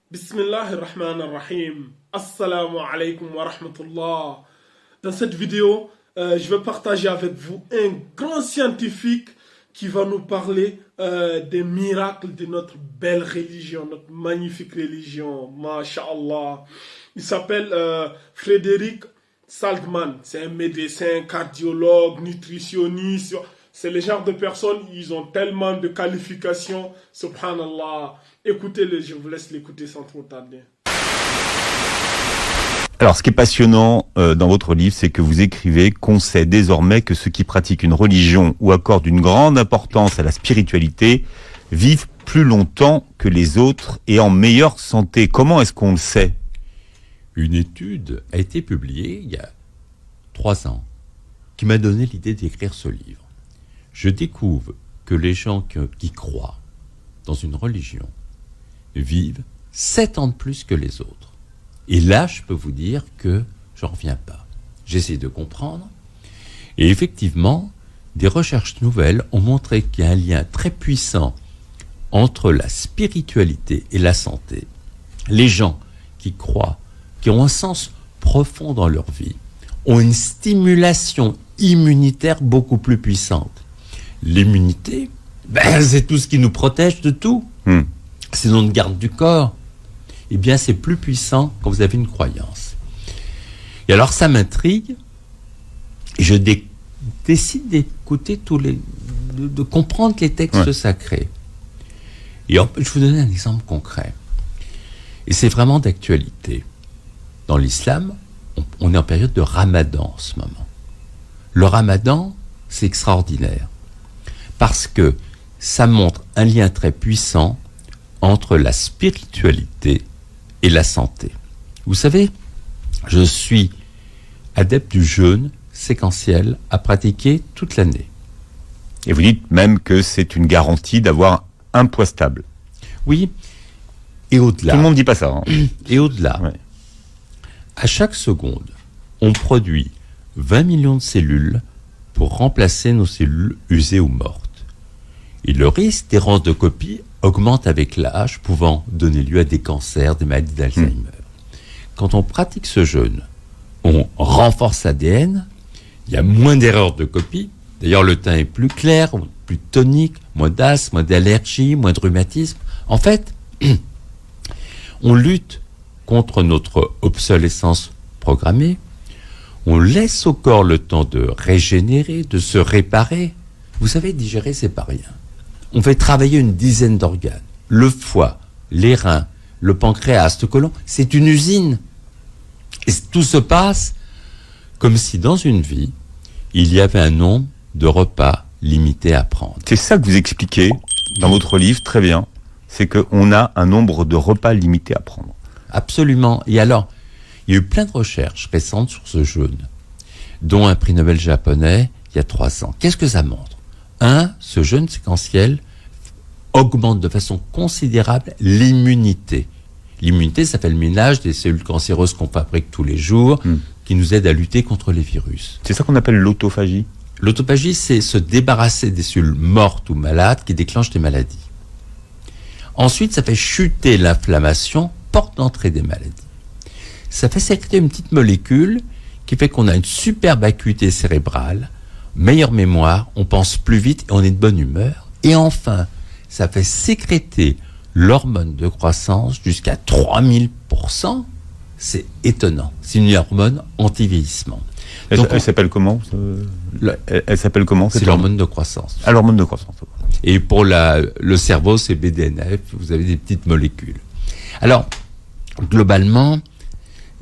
Bismillahirrahmanirrahim. Assalamu alaikum wa rahmatullah. Dans cette vidéo, je vais partager avec vous un grand scientifique qui va nous parler des miracles de notre belle religion, notre magnifique religion. Masha'Allah. Il s'appelle Frédéric Saltman. C'est un médecin, cardiologue, nutritionniste. C'est le genre de personnes, ils ont tellement de qualifications. Subhanallah. Écoutez-le, je vous laisse l'écouter sans trop tarder. Alors, ce qui est passionnant dans votre livre, c'est que vous écrivez qu'on sait désormais que ceux qui pratiquent une religion ou accordent une grande importance à la spiritualité vivent plus longtemps que les autres et en meilleure santé. Comment est-ce qu'on le sait ? Une étude a été publiée il y a 3 ans qui m'a donné l'idée d'écrire ce livre. Je découvre que les gens qui croient dans une religion vivent 7 ans de plus que les autres. Et là, je peux vous dire que j'en reviens pas. J'essaie de comprendre. Et effectivement, des recherches nouvelles ont montré qu'il y a un lien très puissant entre la spiritualité et la santé. Les gens qui croient, qui ont un sens profond dans leur vie, ont une stimulation immunitaire beaucoup plus puissante. L'immunité, c'est tout ce qui nous protège de tout. C'est notre garde du corps. Eh bien, c'est plus puissant quand vous avez une croyance. Et alors, ça m'intrigue. Je décide d'écouter de comprendre les textes sacrés. Et je vais vous donner un exemple concret. Et c'est vraiment d'actualité. Dans l'islam, on est en période de ramadan en ce moment. Le ramadan, c'est extraordinaire. Parce que ça montre un lien très puissant entre la spiritualité et la santé. Vous savez, je suis adepte du jeûne séquentiel à pratiquer toute l'année. Et vous dites même que c'est une garantie d'avoir un poids stable. Oui, et au-delà. Tout le monde ne dit pas ça. Hein. Et au-delà. Ouais. À chaque seconde, on produit 20 millions de cellules pour remplacer nos cellules usées ou mortes. Et le risque d'errance de copie augmente avec l'âge, pouvant donner lieu à des cancers, des maladies d'Alzheimer. Quand on pratique ce jeûne, on renforce l'ADN, il y a moins d'erreurs de copie, d'ailleurs le teint est plus clair, plus tonique, moins d'asthme, moins d'allergie, moins de rhumatisme. En fait, on lutte contre notre obsolescence programmée, on laisse au corps le temps de régénérer, de se réparer. Vous savez, digérer, c'est pas rien. On fait travailler une dizaine d'organes. Le foie, les reins, le pancréas, le côlon, c'est une usine. Et tout se passe comme si dans une vie, il y avait un nombre de repas limité à prendre. C'est ça que vous expliquez dans votre livre, très bien. C'est qu'on a un nombre de repas limité à prendre. Absolument. Et alors, il y a eu plein de recherches récentes sur ce jeûne, dont un prix Nobel japonais il y a 3 ans. Qu'est-ce que ça montre ? Ce jeûne séquentiel augmente de façon considérable l'immunité. L'immunité, ça fait le ménage des cellules cancéreuses qu'on fabrique tous les jours, qui nous aident à lutter contre les virus. C'est ça qu'on appelle l'autophagie ? L'autophagie, c'est se débarrasser des cellules mortes ou malades qui déclenchent des maladies. Ensuite, ça fait chuter l'inflammation, porte d'entrée des maladies. Ça fait sécréter une petite molécule qui fait qu'on a une superbe acuité cérébrale, meilleure mémoire, on pense plus vite et on est de bonne humeur. Et enfin, ça fait sécréter l'hormone de croissance jusqu'à 3000%. C'est étonnant. C'est une hormone anti-vieillissement. Elle s'appelle comment Elle s'appelle comment C'est l'hormone de croissance. Ah, l'hormone de croissance. Et pour le cerveau, c'est BDNF. Vous avez des petites molécules. Alors, globalement,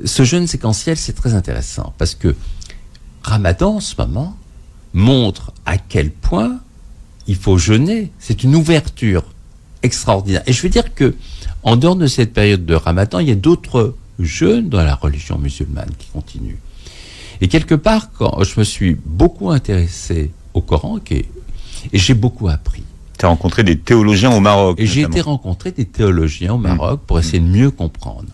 ce jeûne séquentiel, c'est très intéressant parce que Ramadan, en ce moment, montre à quel point il faut jeûner. C'est une ouverture extraordinaire. Et je veux dire que, en dehors de cette période de Ramadan, il y a d'autres jeûnes dans la religion musulmane qui continuent. Et quelque part, quand je me suis beaucoup intéressé au Coran, et j'ai beaucoup appris. Tu as rencontré des théologiens au Maroc. Et j'ai été rencontrer des théologiens au Maroc pour essayer de mieux comprendre.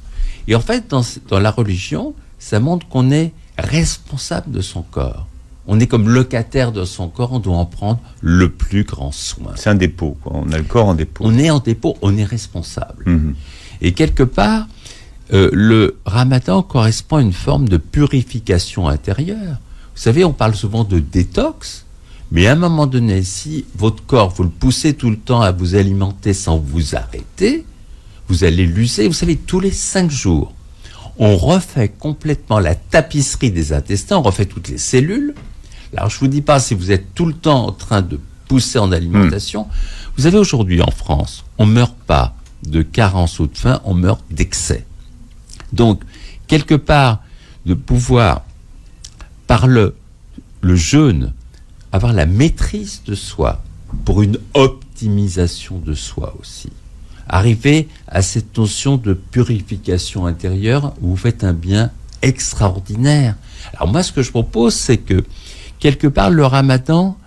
Et en fait, dans la religion, ça montre qu'on est responsable de son corps. On est comme locataire de son corps, on doit en prendre le plus grand soin. C'est un dépôt, quoi. On a le corps en dépôt. On est en dépôt, on est responsable. Et quelque part, le ramadan correspond à une forme de purification intérieure. Vous savez, on parle souvent de détox, mais à un moment donné, si votre corps, vous le poussez tout le temps à vous alimenter sans vous arrêter, vous allez l'user. Vous savez, tous les 5 jours, on refait complètement la tapisserie des intestins, on refait toutes les cellules. Alors, je ne vous dis pas si vous êtes tout le temps en train de pousser en alimentation. Vous avez aujourd'hui en France, on ne meurt pas de carence ou de faim, on meurt d'excès. Donc, quelque part, de pouvoir, par le jeûne, avoir la maîtrise de soi pour une optimisation de soi aussi. Arriver à cette notion de purification intérieure où vous faites un bien extraordinaire. Alors moi, ce que je propose, c'est que, quelque part, le ramadan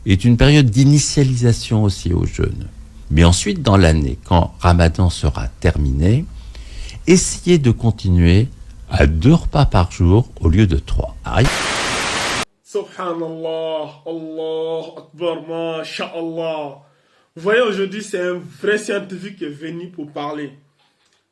est une période d'initialisation aussi au jeûne. Mais ensuite, dans l'année, quand ramadan sera terminé, essayez de continuer à 2 repas par jour au lieu de 3. Subhanallah, Allah Akbar, Masha'Allah. Vous voyez, aujourd'hui, c'est un vrai scientifique qui est venu pour parler.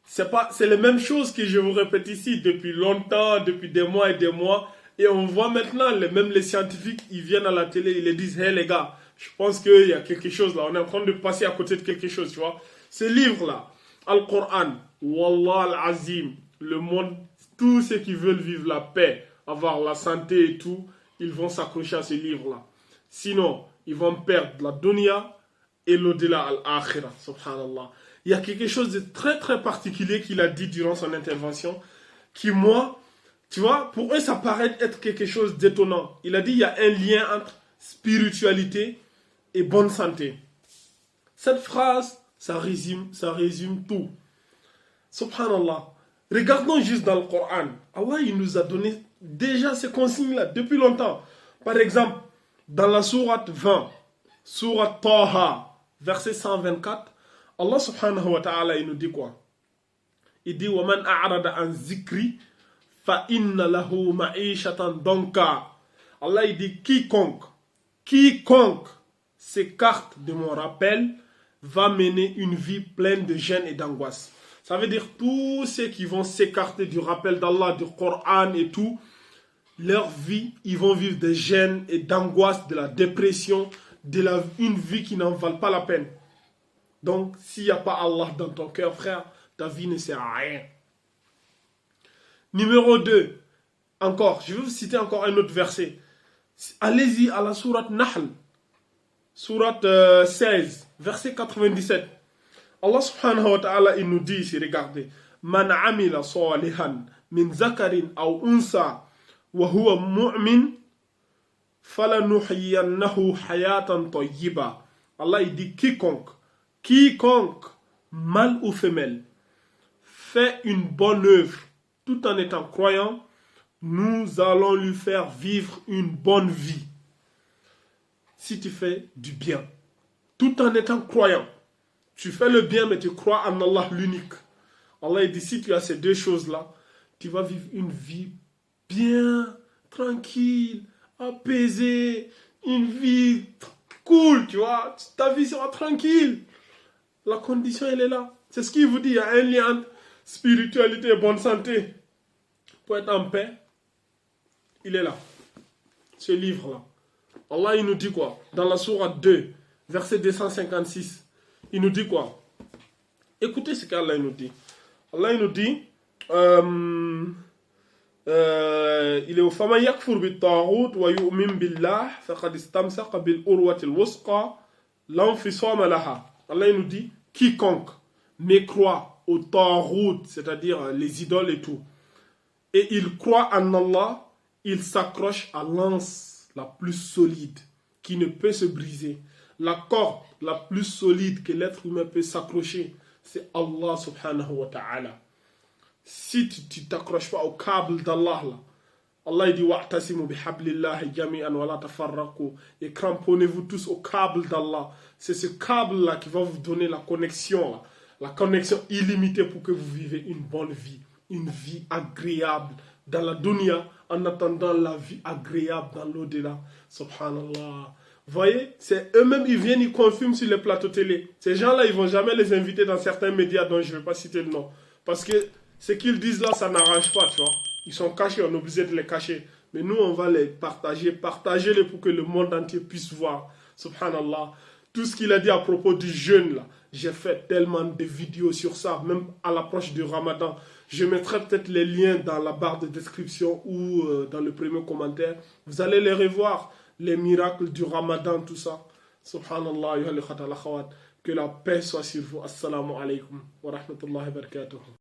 C'est les mêmes choses que je vous répète ici depuis longtemps, depuis des mois et des mois. Et on voit maintenant, même les scientifiques, ils viennent à la télé, ils les disent, hey les gars, je pense qu'il y a quelque chose là, on est en train de passer à côté de quelque chose, tu vois. Ce livre-là, Al-Qur'an, Wallah al-Azim, le monde, tous ceux qui veulent vivre la paix, avoir la santé et tout, ils vont s'accrocher à ce livre-là. Sinon, ils vont perdre la dunya et l'au-delà, al-akhirah, subhanallah. Il y a quelque chose de très très particulier qu'il a dit durant son intervention, qui moi, tu vois, pour eux ça paraît être quelque chose d'étonnant. Il a dit il y a un lien entre spiritualité et bonne santé. Cette phrase, ça résume tout. Subhanallah. Regardons juste dans le Coran. Allah, il nous a donné déjà ces consignes-là depuis longtemps. Par exemple, dans la sourate 20, sourate Taha, verset 124, Allah subhanahu wa ta'ala, il nous dit quoi? Il dit وَمَنْ أَعْرَضَ عَنْ ذِكْرِ فَإِنَّ لَهُ مَعِيشَةً ضَنْكًا. Allah, il dit quiconque s'écarte de mon rappel va mener une vie pleine de gêne et d'angoisse. Ça veut dire tous ceux qui vont s'écarter du rappel d'Allah, du Coran et tout, leur vie, ils vont vivre des gênes et d'angoisse, de la dépression, une vie qui n'en valent pas la peine. Donc, s'il n'y a pas Allah dans ton cœur, frère, ta vie ne sert à rien. Numéro 2, encore, je vais vous citer encore un autre verset. Allez-y à la sourate Nahl, sourate 16, verset 97. Allah subhanahu wa ta'ala, il nous dit ici, regardez, Man amila salihan min zakarin aw unsa wa huwa mu'min falanuhyiyannahu hayatan tayyiba. Allah, il dit quiconque, mâle ou femelle, fait une bonne œuvre tout en étant croyant, nous allons lui faire vivre une bonne vie. Si tu fais du bien, tout en étant croyant, tu fais le bien mais tu crois en Allah l'unique. Allah dit si tu as ces deux choses-là, tu vas vivre une vie bien, tranquille, apaisée, une vie cool, tu vois. Ta vie sera tranquille. La condition, elle est là. C'est ce qu'il vous dit, il y a un lien entre spiritualité et bonne santé. Pour être en paix, il est là. Ce livre-là. Allah, il nous dit quoi? Dans la sourate 2, verset 256, il nous dit quoi? Écoutez ce qu'Allah nous dit. Allah, il nous dit, il est au fama yakfur bit taghut wa yu'min billah faqad istamsaka bil urwati al-wusqa lanfisama laha. Allah, il nous dit, quiconque mécroit au taghut, c'est-à-dire les idoles et tout, et il croit en Allah, il s'accroche à l'anse la plus solide qui ne peut se briser. La corde la plus solide que l'être humain peut s'accrocher, c'est Allah subhanahu wa ta'ala. Si tu t'accroches pas au câble d'Allah, Allah il dit wa'tasimu bihablillahi jami'an wa la tafarraqu, et cramponnez-vous tous au câble d'Allah. C'est ce câble là qui va vous donner la connexion illimitée pour que vous vivez une bonne vie, une vie agréable dans la dunya en attendant la vie agréable dans l'au-delà. Subhanallah. Vous voyez, c'est eux-mêmes, ils viennent, ils confirment sur les plateaux télé. Ces gens-là, ils vont jamais les inviter dans certains médias dont je ne vais pas citer le nom. Parce que ce qu'ils disent là, ça n'arrange pas, tu vois. Ils sont cachés, on est obligé de les cacher. Mais nous, on va les partager, partagez-les pour que le monde entier puisse voir. Subhanallah. Tout ce qu'il a dit à propos du jeûne, là, j'ai fait tellement de vidéos sur ça, même à l'approche du Ramadan. Je mettrai peut-être les liens dans la barre de description ou dans le premier commentaire. Vous allez les revoir, les miracles du Ramadan, tout ça. Subhanallah, que la paix soit sur vous. Assalamu alaikum wa rahmatullahi wa barakatuh.